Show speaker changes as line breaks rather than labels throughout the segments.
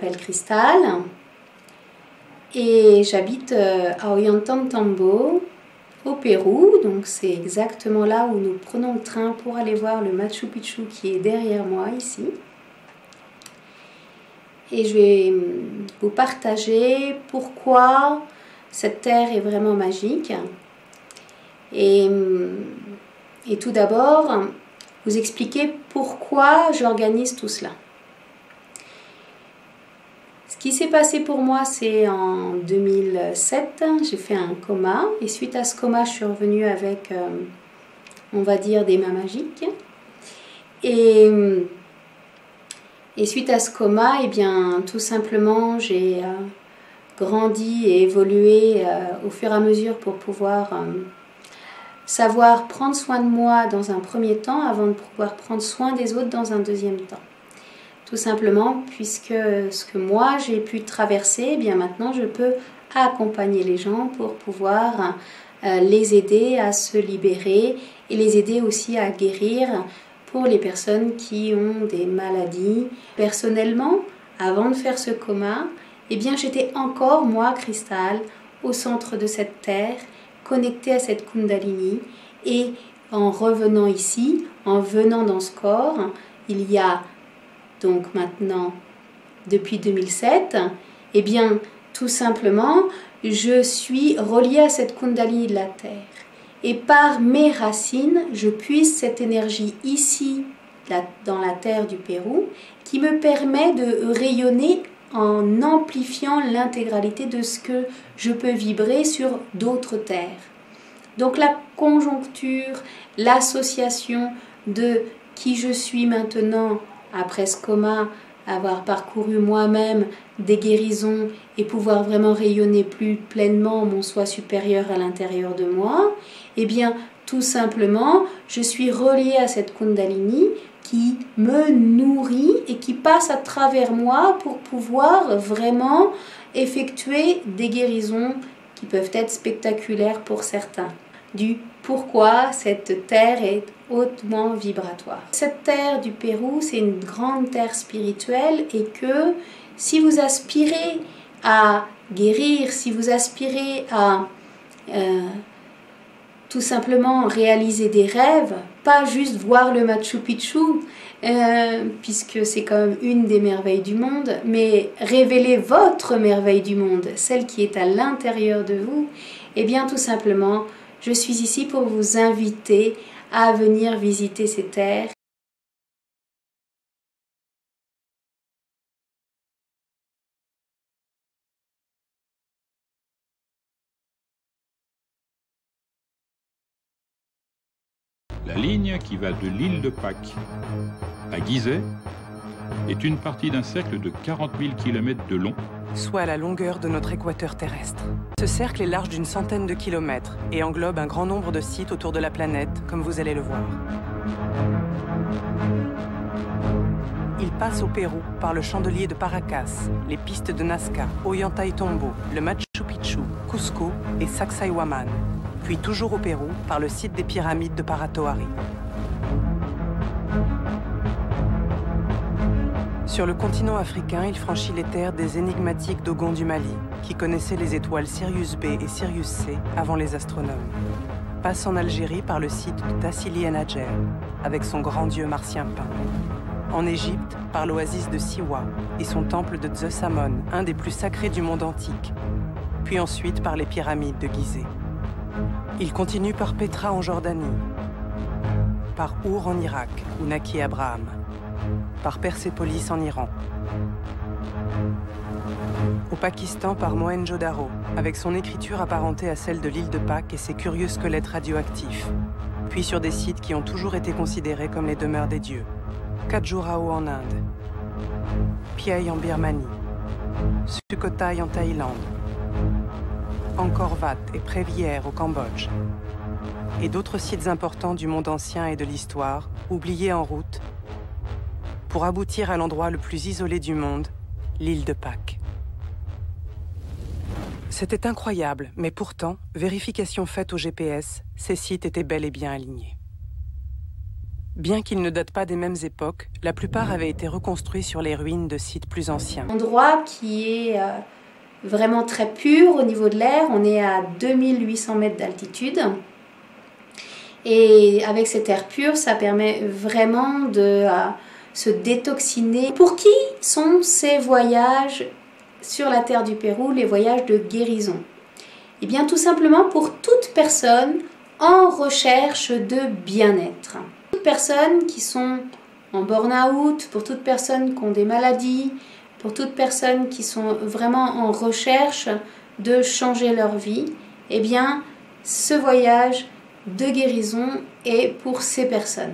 m'appelle Cristal et j'habite à Ollantaytambo, au Pérou. Donc c'est exactement là où nous prenons le train pour aller voir le Machu Picchu qui est derrière moi ici. Et je vais vous partager pourquoi cette terre est vraiment magique. Et tout d'abord, vous expliquer pourquoi j'organise tout cela. Ce qui s'est passé pour moi, c'est en 2007, j'ai fait un coma. Et suite à ce coma, je suis revenue avec, on va dire, des mains magiques. Et suite à ce coma, eh bien, tout simplement, j'ai grandi et évolué au fur et à mesure pour pouvoir savoir prendre soin de moi dans un premier temps avant de pouvoir prendre soin des autres dans un deuxième temps. Tout simplement, puisque ce que moi j'ai pu traverser, eh bien maintenant je peux accompagner les gens pour pouvoir les aider à se libérer et les aider aussi à guérir pour les personnes qui ont des maladies. Personnellement, avant de faire ce coma, eh bien j'étais encore, moi, Cristal, au centre de cette terre, connectée à cette Kundalini. Et en revenant ici, en venant dans ce corps, il y a donc maintenant, depuis 2007, eh bien tout simplement, je suis reliée à cette Kundalini de la terre. Et par mes racines, je puise cette énergie ici, dans la terre du Pérou, qui me permet de rayonner en amplifiant l'intégralité de ce que je peux vibrer sur d'autres terres. Donc la conjoncture, l'association de qui je suis maintenant, après ce coma, avoir parcouru moi-même des guérisons et pouvoir vraiment rayonner plus pleinement mon soi supérieur à l'intérieur de moi, eh bien, tout simplement, je suis reliée à cette Kundalini qui me nourrit et qui passe à travers moi pour pouvoir vraiment effectuer des guérisons qui peuvent être spectaculaires pour certains. Du pourquoi cette terre est hautement vibratoire. Cette terre du Pérou, c'est une grande terre spirituelle et que si vous aspirez à guérir, si vous aspirez à tout simplement réaliser des rêves, pas juste voir le Machu Picchu, puisque c'est quand même une des merveilles du monde, mais révéler votre merveille du monde, celle qui est à l'intérieur de vous, eh bien tout simplement, je suis ici pour vous inviter à venir visiter ces terres.
La ligne qui va de l'île de Pâques à Gizeh est une partie d'un cercle de 40 000 km de long,
soit la longueur de notre équateur terrestre. Ce cercle est large d'une centaine de kilomètres et englobe un grand nombre de sites autour de la planète, comme vous allez le voir. Il passe au Pérou par le chandelier de Paracas, les pistes de Nazca, Ollantaytambo, le Machu Picchu, Cusco et Sacsayhuaman, puis toujours au Pérou par le site des pyramides de Paratoari. Sur le continent africain, il franchit les terres des énigmatiques Dogons du Mali, qui connaissaient les étoiles Sirius B et Sirius C avant les astronomes. Passe en Algérie par le site de Tassili en Adjer, avec son grand dieu martien peint. En Égypte, par l'oasis de Siwa et son temple de Zeus Amon, un des plus sacrés du monde antique. Puis ensuite par les pyramides de Gizeh. Il continue par Petra en Jordanie, par Our en Irak, où naquit Abraham, par Persépolis en Iran, au Pakistan par Mohenjo-Daro, avec son écriture apparentée à celle de l'île de Pâques et ses curieux squelettes radioactifs, puis sur des sites qui ont toujours été considérés comme les demeures des dieux. Khajuraho en Inde, Piai en Birmanie, Sukhothai en Thaïlande, Angkor Wat et Prévierre au Cambodge, et d'autres sites importants du monde ancien et de l'histoire, oubliés en route, pour aboutir à l'endroit le plus isolé du monde, l'île de Pâques. C'était incroyable, mais pourtant, vérification faite au GPS, ces sites étaient bel et bien alignés. Bien qu'ils ne datent pas des mêmes époques, la plupart avaient été reconstruits sur les ruines de sites plus anciens.
Un endroit qui est vraiment très pur au niveau de l'air. On est à 2800 mètres d'altitude. Et avec cet air pur, ça permet vraiment de se détoxiner. Pour qui sont ces voyages sur la terre du Pérou, les voyages de guérison? Eh bien, tout simplement pour toute personne en recherche de bien-être. Toutes personnes qui sont en burn-out, pour toutes personnes qui ont des maladies, pour toutes personnes qui sont vraiment en recherche de changer leur vie, eh bien, ce voyage de guérison est pour ces personnes.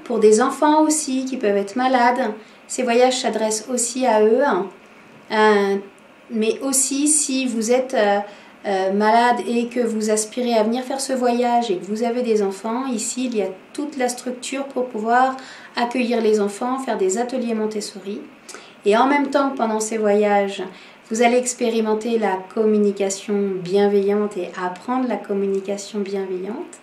Pour des enfants aussi qui peuvent être malades, ces voyages s'adressent aussi à eux. Mais aussi si vous êtes malade et que vous aspirez à venir faire ce voyage et que vous avez des enfants, ici il y a toute la structure pour pouvoir accueillir les enfants, faire des ateliers Montessori. Et en même temps, pendant ces voyages, vous allez expérimenter la communication bienveillante et apprendre la communication bienveillante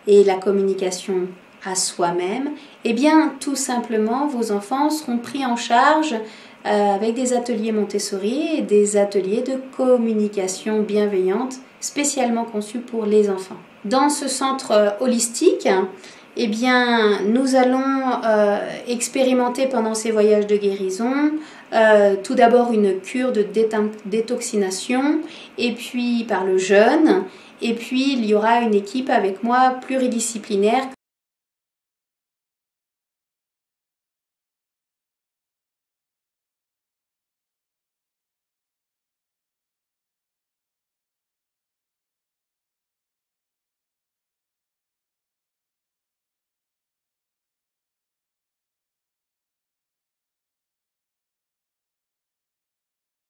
et la communication à soi-même. Eh bien, tout simplement, vos enfants seront pris en charge avec des ateliers Montessori et des ateliers de communication bienveillante spécialement conçus pour les enfants. Dans ce centre holistique, eh bien, nous allons expérimenter pendant ces voyages de guérison tout d'abord une cure de détoxination et puis par le jeûne, et puis il y aura une équipe avec moi pluridisciplinaire.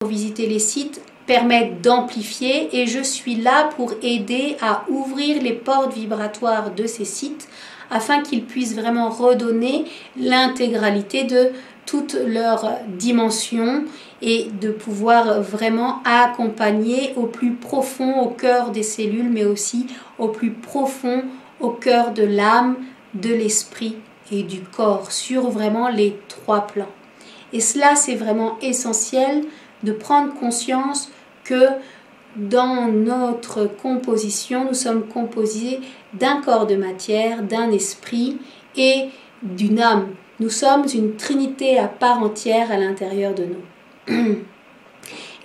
Visiter les sites permet d'amplifier et je suis là pour aider à ouvrir les portes vibratoires de ces sites afin qu'ils puissent vraiment redonner l'intégralité de toutes leurs dimensions et de pouvoir vraiment accompagner au plus profond, au cœur des cellules, mais aussi au plus profond, au cœur de l'âme, de l'esprit et du corps, sur vraiment les 3 plans. Et cela, c'est vraiment essentiel de prendre conscience que dans notre composition, nous sommes composés d'un corps de matière, d'un esprit et d'une âme. Nous sommes une trinité à part entière à l'intérieur de nous.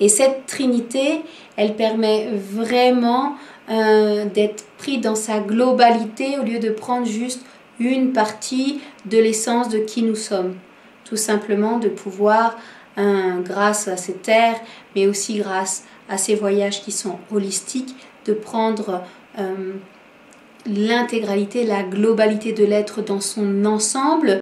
Et cette trinité, elle permet vraiment d'être pris dans sa globalité au lieu de prendre juste une partie de l'essence de qui nous sommes. Tout simplement de pouvoir grâce à ces terres, mais aussi grâce à ces voyages qui sont holistiques, de prendre l'intégralité, la globalité de l'être dans son ensemble.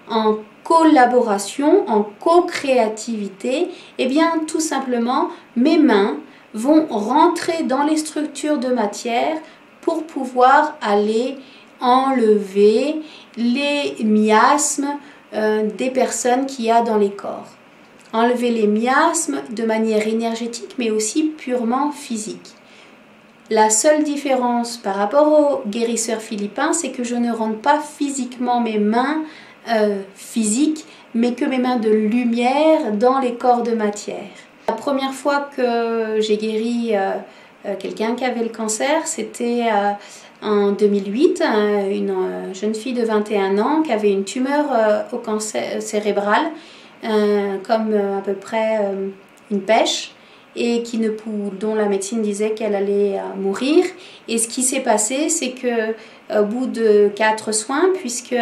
En collaboration, en co-créativité, eh bien tout simplement mes mains vont rentrer dans les structures de matière pour pouvoir aller enlever les miasmes des personnes qu'il y a dans les corps. Enlever les miasmes de manière énergétique mais aussi purement physique. La seule différence par rapport aux guérisseurs philippins, c'est que je ne rentre pas physiquement mes mains physiques, mais que mes mains de lumière dans les corps de matière. La première fois que j'ai guéri quelqu'un qui avait le cancer, c'était en 2008, une jeune fille de 21 ans qui avait une tumeur au cancer cérébral, comme à peu près une pêche. et dont la médecine disait qu'elle allait mourir. Et ce qui s'est passé, c'est que au bout de 4 soins, puisque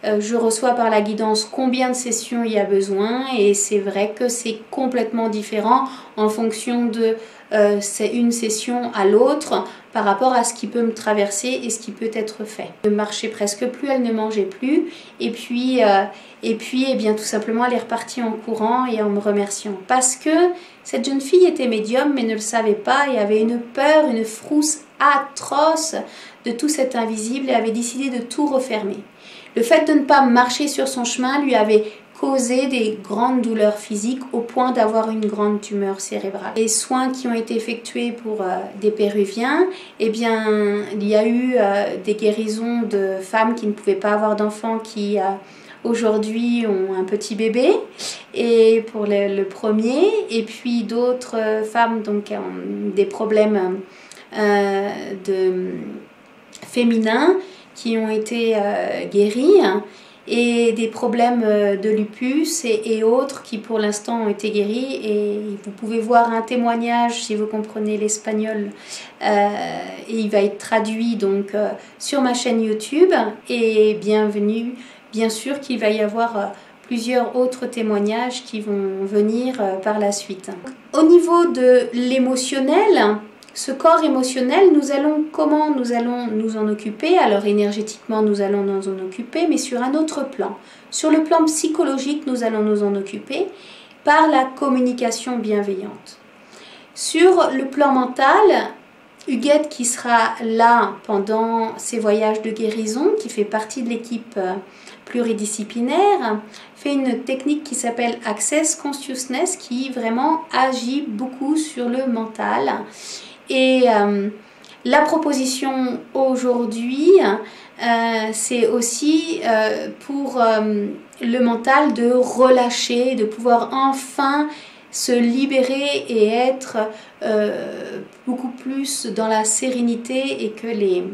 je reçois par la guidance combien de sessions il y a besoin, et c'est vrai que c'est complètement différent en fonction de c'est une session à l'autre par rapport à ce qui peut me traverser et ce qui peut être fait. Elle ne marchait presque plus, elle ne mangeait plus, et puis eh bien, tout simplement elle est repartie en courant et en me remerciant, parce que cette jeune fille était médium mais ne le savait pas et avait une peur, une frousse atroce de tout cet invisible et avait décidé de tout refermer. Le fait de ne pas marcher sur son chemin lui avait causé des grandes douleurs physiques au point d'avoir une grande tumeur cérébrale. Les soins qui ont été effectués pour des Péruviens, eh bien, il y a eu des guérisons de femmes qui ne pouvaient pas avoir d'enfants qui aujourd'hui ont un petit bébé, et pour le premier, et puis d'autres femmes donc ont des problèmes féminins qui ont été guéris, et des problèmes de lupus et autres qui pour l'instant ont été guéris. Et vous pouvez voir un témoignage si vous comprenez l'espagnol, et il va être traduit donc sur ma chaîne YouTube, et bienvenue, bien sûr qu'il va y avoir plusieurs autres témoignages qui vont venir par la suite. Au niveau de l'émotionnel, ce corps émotionnel, comment nous allons nous en occuper? Alors énergétiquement, nous allons nous en occuper, mais sur un autre plan. Sur le plan psychologique, nous allons nous en occuper par la communication bienveillante. Sur le plan mental, Huguette, qui sera là pendant ses voyages de guérison, qui fait partie de l'équipe pluridisciplinaire, fait une technique qui s'appelle Access Consciousness, qui vraiment agit beaucoup sur le mental. Et la proposition aujourd'hui, c'est aussi pour le mental de relâcher, de pouvoir enfin se libérer et être beaucoup plus dans la sérénité, et que les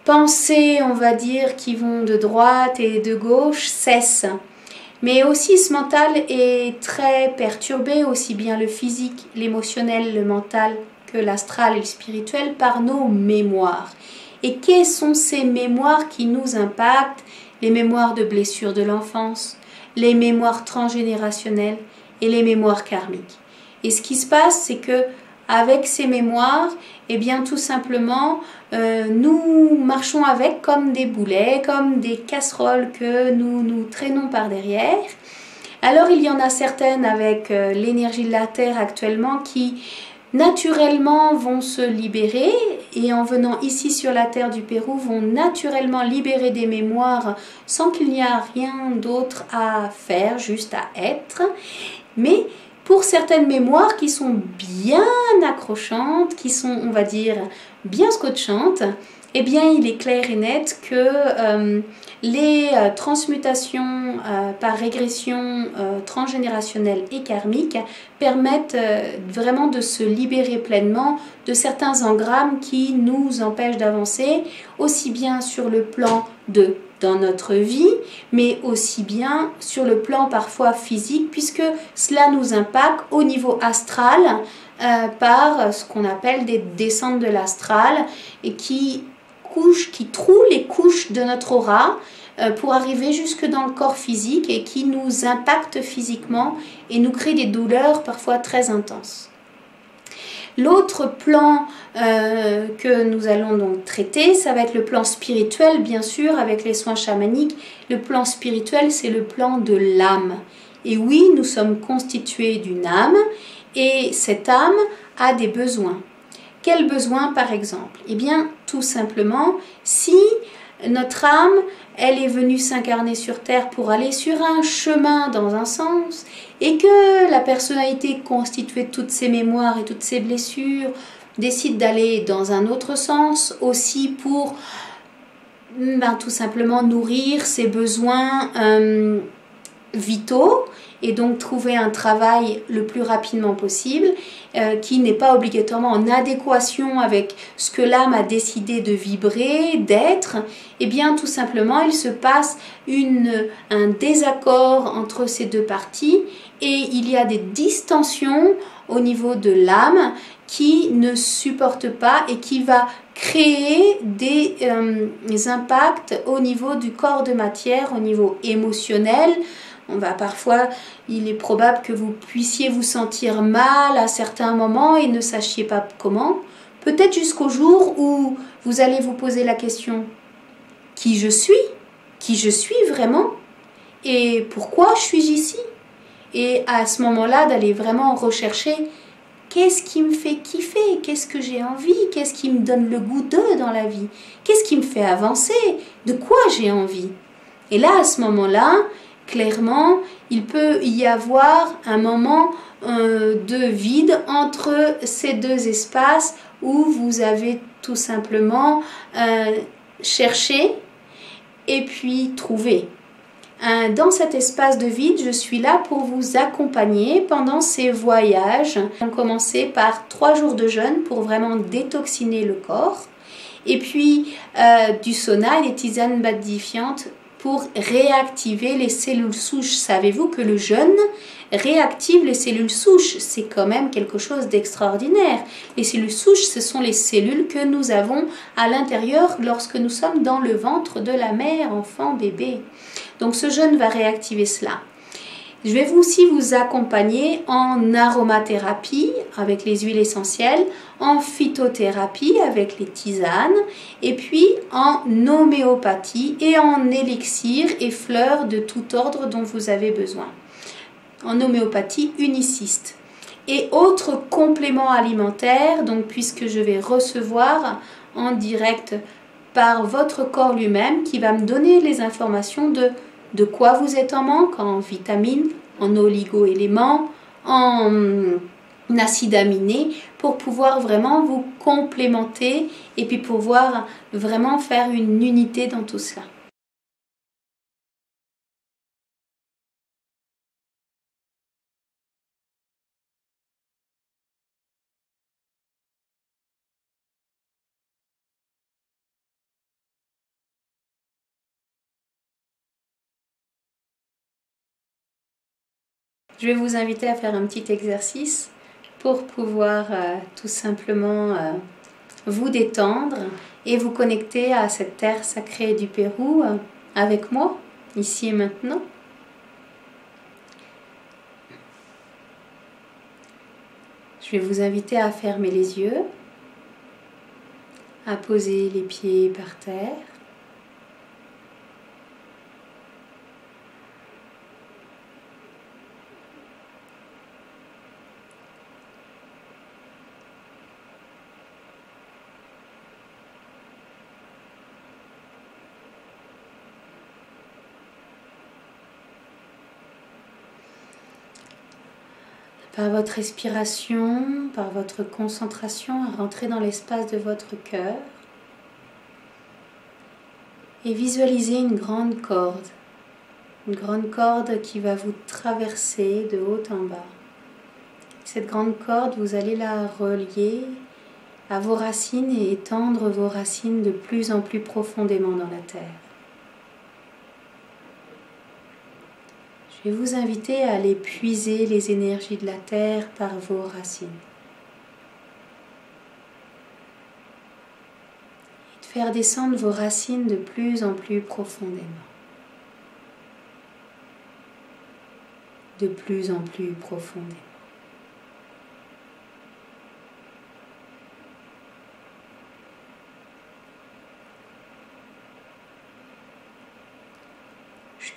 pensées, on va dire, qui vont de droite et de gauche cessent. Mais aussi ce mental est très perturbé, aussi bien le physique, l'émotionnel, le mental que l'astral et le spirituel, par nos mémoires. Et quelles sont ces mémoires qui nous impactent? Les mémoires de blessures de l'enfance, les mémoires transgénérationnelles et les mémoires karmiques. Et ce qui se passe, c'est que avec ces mémoires, eh bien tout simplement, nous marchons avec comme des boulets, comme des casseroles que nous traînons par derrière. Alors il y en a certaines avec l'énergie de la Terre actuellement qui naturellement vont se libérer, et en venant ici sur la terre du Pérou vont naturellement libérer des mémoires sans qu'il n'y a rien d'autre à faire, juste à être. Mais pour certaines mémoires qui sont bien accrochantes, qui sont, on va dire, bien scotchantes, eh bien il est clair et net que les transmutations par régression transgénérationnelle et karmique permettent vraiment de se libérer pleinement de certains engrammes qui nous empêchent d'avancer, aussi bien sur le plan dans notre vie, mais aussi bien sur le plan parfois physique, puisque cela nous impacte au niveau astral par ce qu'on appelle des descentes de l'astral, et qui trouent les couches de notre aura pour arriver jusque dans le corps physique, et qui nous impactent physiquement et nous créent des douleurs parfois très intenses. L'autre plan que nous allons donc traiter, ça va être le plan spirituel, bien sûr, avec les soins chamaniques. Le plan spirituel, c'est le plan de l'âme. Et oui, nous sommes constitués d'une âme, et cette âme a des besoins. Quels besoins, par exemple? Eh bien, tout simplement, si notre âme, elle est venue s'incarner sur Terre pour aller sur un chemin dans un sens, et que la personnalité constituée de toutes ces mémoires et toutes ces blessures décide d'aller dans un autre sens, aussi pour tout simplement nourrir ses besoins vitaux, et donc trouver un travail le plus rapidement possible qui n'est pas obligatoirement en adéquation avec ce que l'âme a décidé de vibrer, d'être, et bien tout simplement il se passe un désaccord entre ces deux parties et il y a des distensions au niveau de l'âme qui ne supporte pas et qui va créer des impacts au niveau du corps de matière, au niveau émotionnel. Parfois, il est probable que vous puissiez vous sentir mal à certains moments et ne sachiez pas comment. Peut-être jusqu'au jour où vous allez vous poser la question, qui je suis? Qui je suis vraiment? Et pourquoi je suis ici? Et à ce moment-là, d'aller vraiment rechercher qu'est-ce qui me fait kiffer? Qu'est-ce que j'ai envie? Qu'est-ce qui me donne le goût de dans la vie? Qu'est-ce qui me fait avancer? De quoi j'ai envie? Et là, à ce moment-là, clairement, il peut y avoir un moment de vide entre ces deux espaces où vous avez tout simplement cherché et puis trouvé. Dans cet espace de vide, je suis là pour vous accompagner pendant ces voyages. On va commencer par 3 jours de jeûne pour vraiment détoxiner le corps. Et puis du sauna et des tisanes badifiantes pour réactiver les cellules souches. Savez-vous que le jeûne réactive les cellules souches? C'est quand même quelque chose d'extraordinaire. Les cellules souches, ce sont les cellules que nous avons à l'intérieur lorsque nous sommes dans le ventre de la mère, enfant, bébé. Donc ce jeûne va réactiver cela. Je vais aussi vous accompagner en aromathérapie avec les huiles essentielles, en phytothérapie avec les tisanes, et puis en homéopathie et en élixir et fleurs de tout ordre dont vous avez besoin. En homéopathie uniciste. Et autres compléments alimentaires, donc puisque je vais recevoir en direct par votre corps lui-même qui va me donner les informations de quoi vous êtes en manque, en vitamines, en oligo-éléments, en acides aminés, pour pouvoir vraiment vous complémenter et puis pouvoir vraiment faire une unité dans tout cela. Je vais vous inviter à faire un petit exercice pour pouvoir tout simplement vous détendre et vous connecter à cette terre sacrée du Pérou avec moi, ici et maintenant. Je vais vous inviter à fermer les yeux, à poser les pieds par terre. Par votre respiration, par votre concentration, à rentrer dans l'espace de votre cœur et visualisez une grande corde qui va vous traverser de haut en bas. Cette grande corde, vous allez la relier à vos racines et étendre vos racines de plus en plus profondément dans la terre. Je vais vous inviter à aller puiser les énergies de la terre par vos racines. Et de faire descendre vos racines de plus en plus profondément. De plus en plus profondément.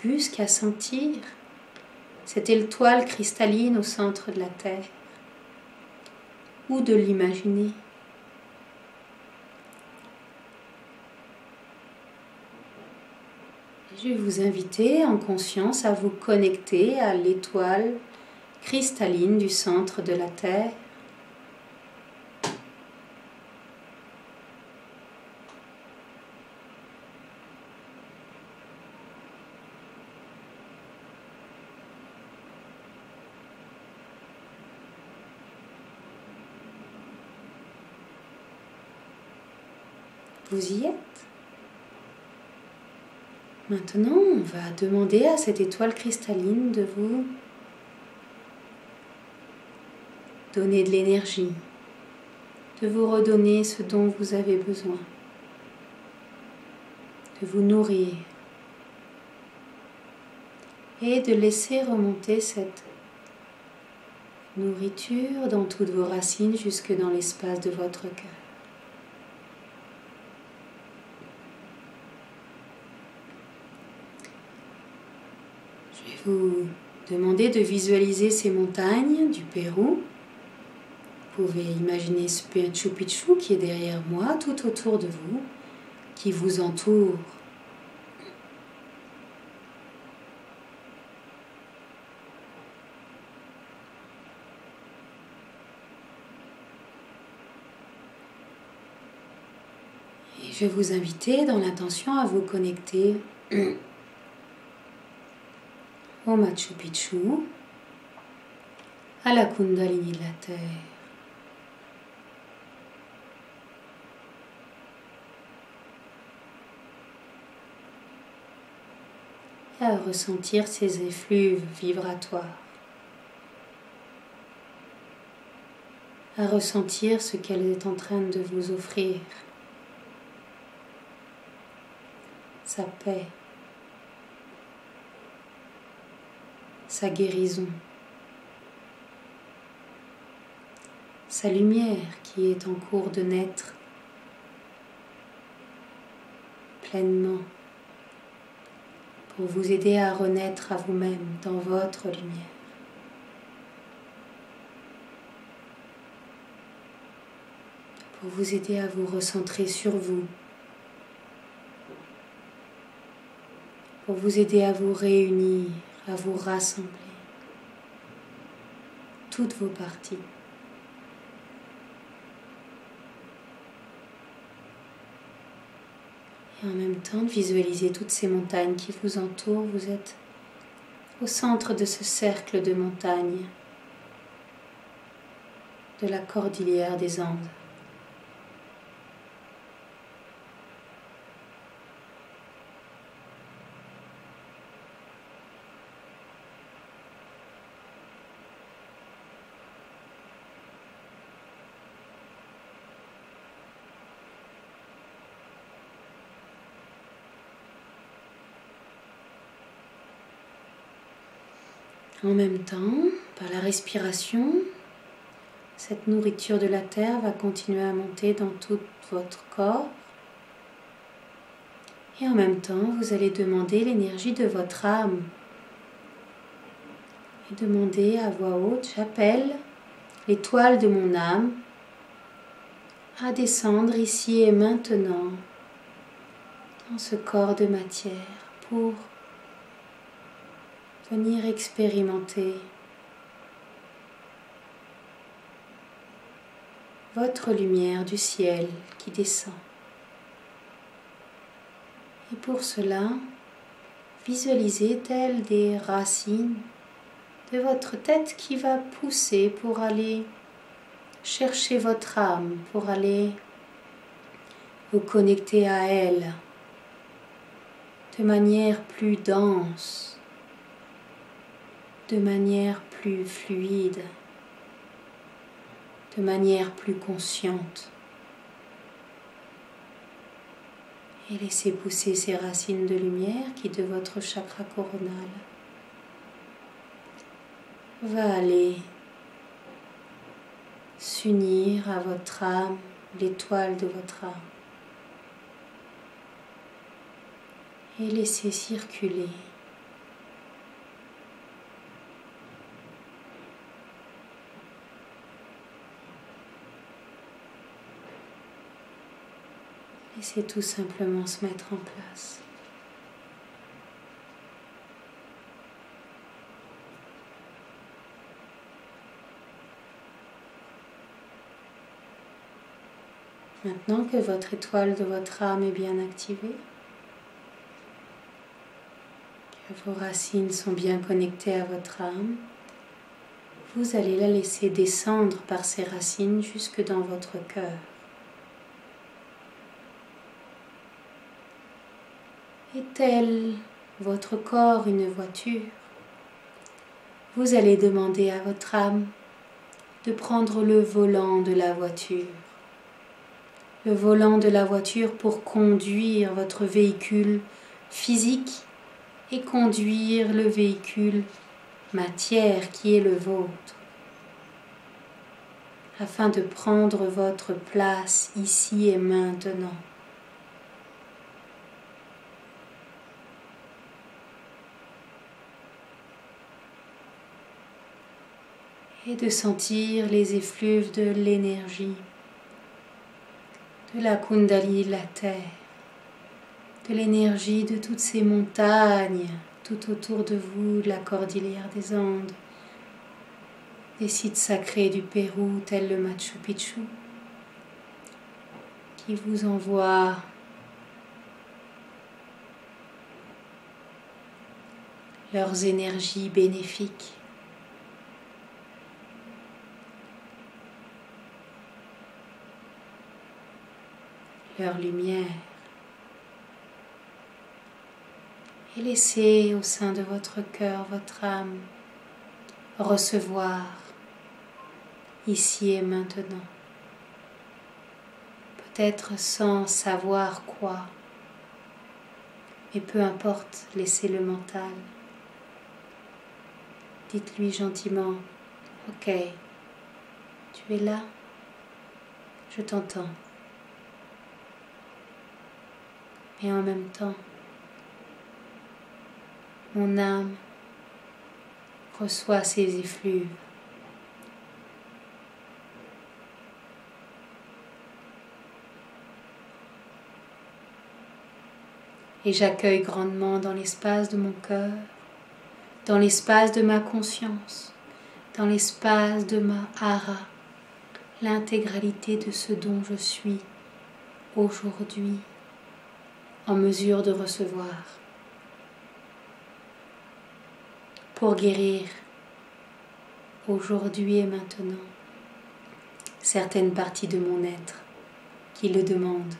Jusqu'à sentir cette étoile cristalline au centre de la Terre, ou de l'imaginer. Je vais vous inviter en conscience à vous connecter à l'étoile cristalline du centre de la Terre. vous y êtes. Maintenant, on va demander à cette étoile cristalline de vous donner de l'énergie, de vous redonner ce dont vous avez besoin, de vous nourrir et de laisser remonter cette nourriture dans toutes vos racines jusque dans l'espace de votre cœur. Je vais vous demander de visualiser ces montagnes du Pérou. Vous pouvez imaginer ce Machu Picchu qui est derrière moi, tout autour de vous, qui vous entoure. Et je vais vous inviter dans l'intention à vous connecter au Machu Picchu, à la Kundalini de la Terre. Et à ressentir ces effluves vibratoires, à ressentir ce qu'elle est en train de vous offrir, sa paix, sa guérison, sa lumière qui est en cours de naître pleinement pour vous aider à renaître à vous-même dans votre lumière. Pour vous aider à vous recentrer sur vous. Pour vous aider à vous réunir, à vous rassembler. Toutes vos parties. Et en même temps, de visualiser toutes ces montagnes qui vous entourent. Vous êtes au centre de ce cercle de montagnes de la cordillère des Andes. En même temps, par la respiration, cette nourriture de la terre va continuer à monter dans tout votre corps. Et en même temps, vous allez demander l'énergie de votre âme. Et demander à voix haute, j'appelle l'étoile de mon âme à descendre ici et maintenant dans ce corps de matière pour venir expérimenter votre lumière du ciel qui descend. Et pour cela, visualisez telles des racines de votre tête qui va pousser pour aller chercher votre âme, pour aller vous connecter à elle de manière plus dense, de manière plus fluide, de manière plus consciente. Et laissez pousser ces racines de lumière qui, de votre chakra coronal, va aller s'unir à votre âme, l'étoile de votre âme. Et laissez circuler laissez tout simplement se mettre en place. Maintenant que votre étoile de votre âme est bien activée, que vos racines sont bien connectées à votre âme, vous allez la laisser descendre par ses racines jusque dans votre cœur. tel votre corps une voiture, vous allez demander à votre âme de prendre le volant de la voiture. Le volant de la voiture pour conduire votre véhicule physique et conduire le véhicule matière qui est le vôtre, afin de prendre votre place ici et maintenant. Et de sentir les effluves de l'énergie, de la Kundalini de la terre, de l'énergie de toutes ces montagnes tout autour de vous, de la cordillère des Andes, des sites sacrés du Pérou tels le Machu Picchu, qui vous envoient leurs énergies bénéfiques. Leur lumière, et laissez au sein de votre cœur, votre âme, recevoir ici et maintenant, peut-être sans savoir quoi, mais peu importe, laissez le mental. Dites-lui gentiment, ok, tu es là, je t'entends. Et en même temps, mon âme reçoit ces effluves. Et j'accueille grandement dans l'espace de mon cœur, dans l'espace de ma conscience, dans l'espace de ma hara, l'intégralité de ce dont je suis aujourd'hui en mesure de recevoir pour guérir aujourd'hui et maintenant certaines parties de mon être qui le demandent,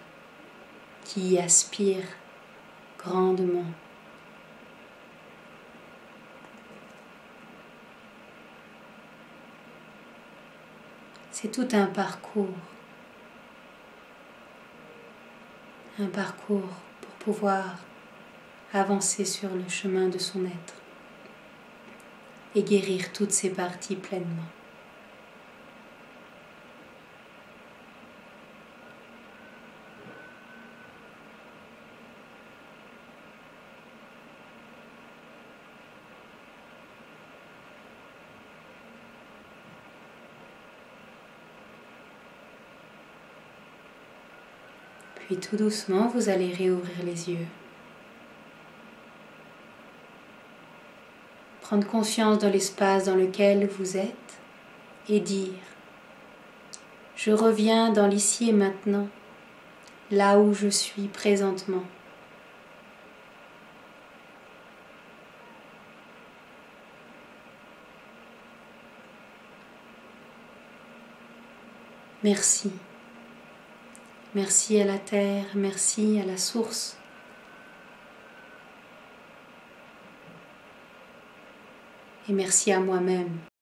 qui y aspirent grandement. C'est tout un parcours pour pouvoir avancer sur le chemin de son être et guérir toutes ses parties pleinement. Puis tout doucement, vous allez réouvrir les yeux. Prendre conscience de l'espace dans lequel vous êtes et dire « Je reviens dans l'ici et maintenant, là où je suis présentement. » Merci. Merci à la terre, merci à la source. Et merci à moi-même